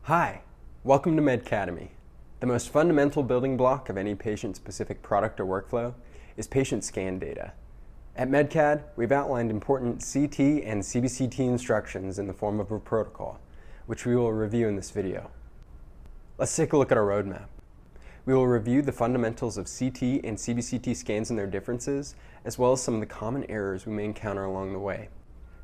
Hi, welcome to MedCademy. The most fundamental building block of any patient-specific product or workflow is patient scan data. At MedCAD, we've outlined important CT and CBCT instructions in the form of a protocol, which we will review in this video. Let's take a look at our roadmap. We will review the fundamentals of CT and CBCT scans and their differences, as well as some of the common errors we may encounter along the way.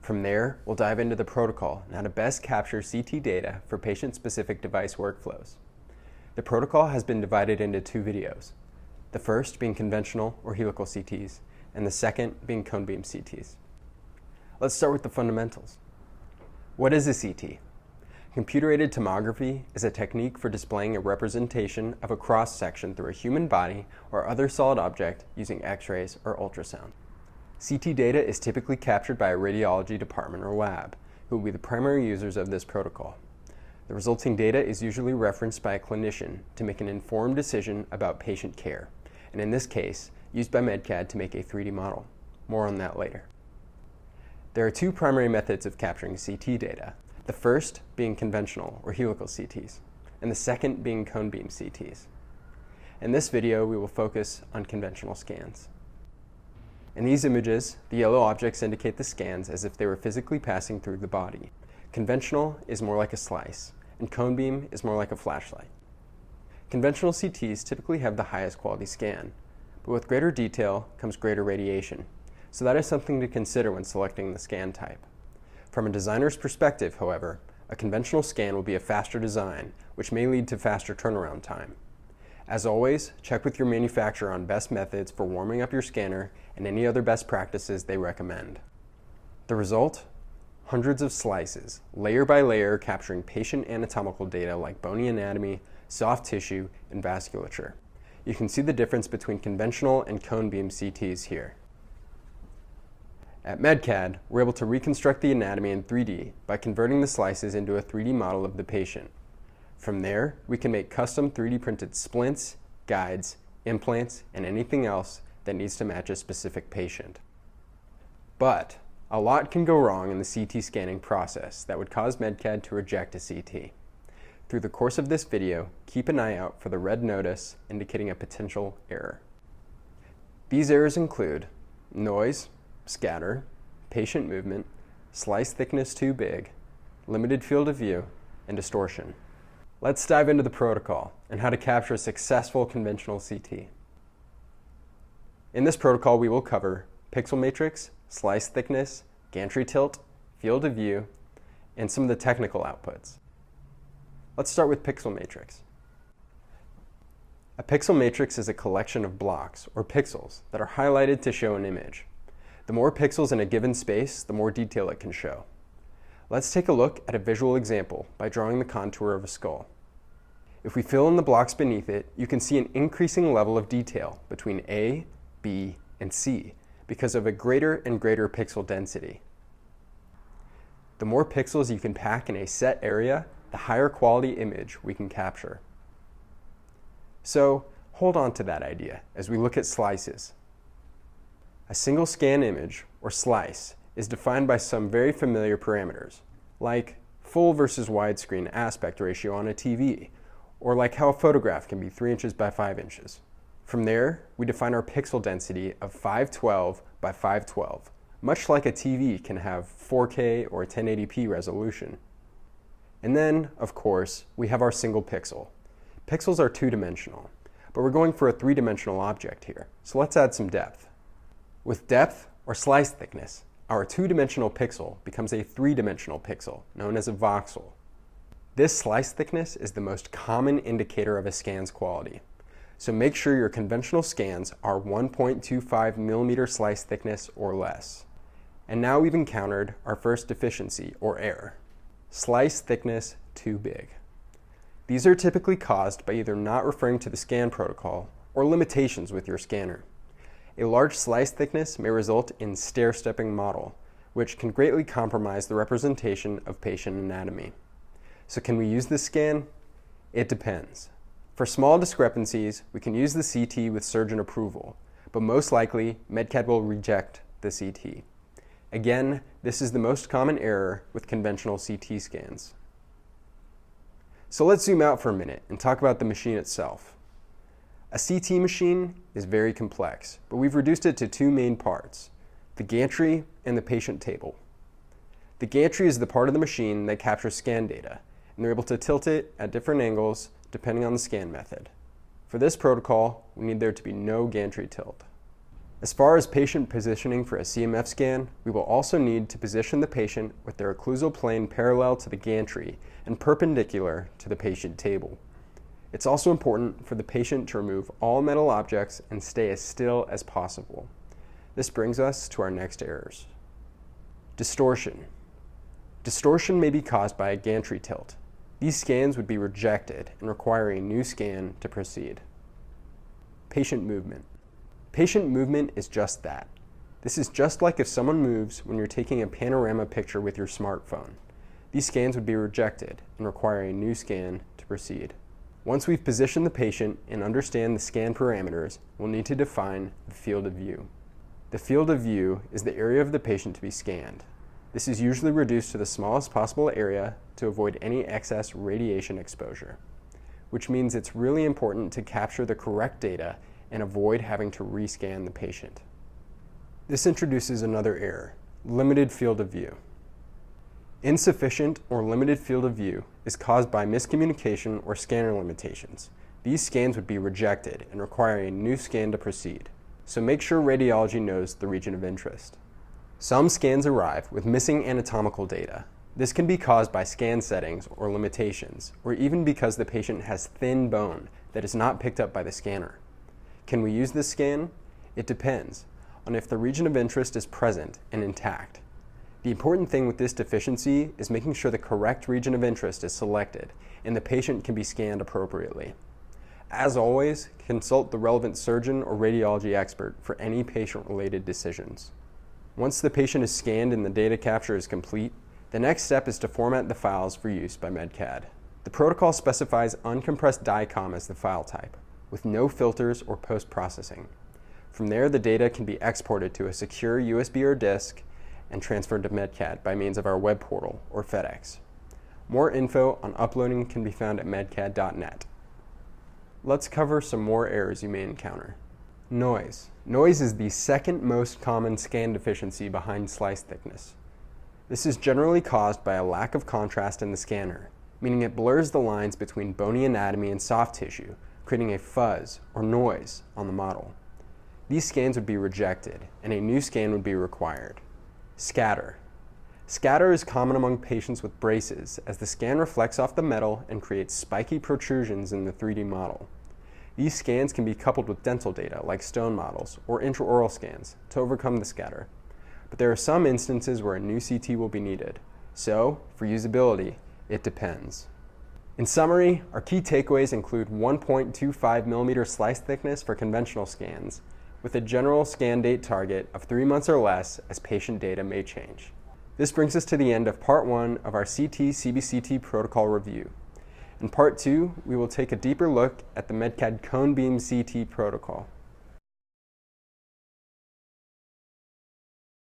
From there, we'll dive into the protocol and how to best capture CT data for patient-specific device workflows. The protocol has been divided into two videos, the first being conventional or helical CTs, and the second being cone beam CTs. Let's start with the fundamentals. What is a CT? Computer-aided tomography is a technique for displaying a representation of a cross-section through a human body or other solid object using X-rays or ultrasound. CT data is typically captured by a radiology department or lab, who will be the primary users of this protocol. The resulting data is usually referenced by a clinician to make an informed decision about patient care, and in this case, used by MedCAD to make a 3D model. More on that later. There are two primary methods of capturing CT data, the first being conventional or helical CTs, and the second being cone beam CTs. In this video, we will focus on conventional scans. In these images, the yellow objects indicate the scans as if they were physically passing through the body. Conventional is more like a slice, and cone beam is more like a flashlight. Conventional CTs typically have the highest quality scan, but with greater detail comes greater radiation, so that is something to consider when selecting the scan type. From a designer's perspective, however, a conventional scan will be a faster design, which may lead to faster turnaround time. As always, check with your manufacturer on best methods for warming up your scanner and any other best practices they recommend. The result? Hundreds of slices, layer by layer, capturing patient anatomical data like bony anatomy, soft tissue, and vasculature. You can see the difference between conventional and cone beam CTs here. At MedCAD, we're able to reconstruct the anatomy in 3D by converting the slices into a 3D model of the patient. From there, we can make custom 3D printed splints, guides, implants, and anything else that needs to match a specific patient. But a lot can go wrong in the CT scanning process that would cause MedCAD to reject a CT. Through the course of this video, keep an eye out for the red notice indicating a potential error. These errors include noise, scatter, patient movement, slice thickness too big, limited field of view, and distortion. Let's dive into the protocol and how to capture a successful conventional CT. In this protocol, we will cover pixel matrix, slice thickness, gantry tilt, field of view, and some of the technical outputs. Let's start with pixel matrix. A pixel matrix is a collection of blocks, or pixels, that are highlighted to show an image. The more pixels in a given space, the more detail it can show. Let's take a look at a visual example by drawing the contour of a skull. If we fill in the blocks beneath it, you can see an increasing level of detail between A, B, and C because of a greater and greater pixel density. The more pixels you can pack in a set area, the higher quality image we can capture. So hold on to that idea as we look at slices. A single scan image, or slice, is defined by some very familiar parameters, like full versus widescreen aspect ratio on a TV, or like how a photograph can be 3 inches by 5 inches. From there, we define our pixel density of 512 by 512, much like a TV can have 4K or 1080p resolution. And then, of course, we have our single pixel. Pixels are two-dimensional, but we're going for a three-dimensional object here, so let's add some depth. With depth, or slice thickness, our two-dimensional pixel becomes a three-dimensional pixel, known as a voxel. This slice thickness is the most common indicator of a scan's quality. So make sure your conventional scans are 1.25 millimeter slice thickness or less. And now we've encountered our first deficiency or error. Slice thickness too big. These are typically caused by either not referring to the scan protocol or limitations with your scanner. A large slice thickness may result in stair-stepping model, which can greatly compromise the representation of patient anatomy. So can we use this scan? It depends. For small discrepancies, we can use the CT with surgeon approval, but most likely, MedCAD will reject the CT. Again, this is the most common error with conventional CT scans. So let's zoom out for a minute and talk about the machine itself. A CT machine is very complex, but we've reduced it to two main parts, the gantry and the patient table. The gantry is the part of the machine that captures scan data, and they're able to tilt it at different angles depending on the scan method. For this protocol, we need there to be no gantry tilt. As far as patient positioning for a CMF scan, we will also need to position the patient with their occlusal plane parallel to the gantry and perpendicular to the patient table. It's also important for the patient to remove all metal objects and stay as still as possible. This brings us to our next errors. Distortion. Distortion may be caused by a gantry tilt. These scans would be rejected and require a new scan to proceed. Patient movement. Patient movement is just that. This is just like if someone moves when you're taking a panorama picture with your smartphone. These scans would be rejected and require a new scan to proceed. Once we've positioned the patient and understand the scan parameters, we'll need to define the field of view. The field of view is the area of the patient to be scanned. This is usually reduced to the smallest possible area to avoid any excess radiation exposure, which means it's really important to capture the correct data and avoid having to rescan the patient. This introduces another error, limited field of view. Insufficient or limited field of view is caused by miscommunication or scanner limitations. These scans would be rejected and require a new scan to proceed, so make sure radiology knows the region of interest. Some scans arrive with missing anatomical data. This can be caused by scan settings or limitations, or even because the patient has thin bone that is not picked up by the scanner. Can we use this scan? It depends on if the region of interest is present and intact. The important thing with this deficiency is making sure the correct region of interest is selected and the patient can be scanned appropriately. As always, consult the relevant surgeon or radiology expert for any patient-related decisions. Once the patient is scanned and the data capture is complete, the next step is to format the files for use by MedCAD. The protocol specifies uncompressed DICOM as the file type, with no filters or post-processing. From there, the data can be exported to a secure USB or disk and transferred to MedCAD by means of our web portal or FedEx. More info on uploading can be found at medcad.net. Let's cover some more errors you may encounter. Noise. Noise is the second most common scan deficiency behind slice thickness. This is generally caused by a lack of contrast in the scanner, meaning it blurs the lines between bony anatomy and soft tissue, creating a fuzz or noise on the model. These scans would be rejected, and a new scan would be required. Scatter. Scatter is common among patients with braces as the scan reflects off the metal and creates spiky protrusions in the 3D model. These scans can be coupled with dental data like stone models or intraoral scans to overcome the scatter. But there are some instances where a new CT will be needed. So, for usability, it depends. In summary, our key takeaways include 1.25mm slice thickness for conventional scans, with a general scan date target of 3 months or less as patient data may change. This brings us to the end of part 1 of our CT CBCT protocol review. In part 2, we will take a deeper look at the MedCAD cone beam CT protocol.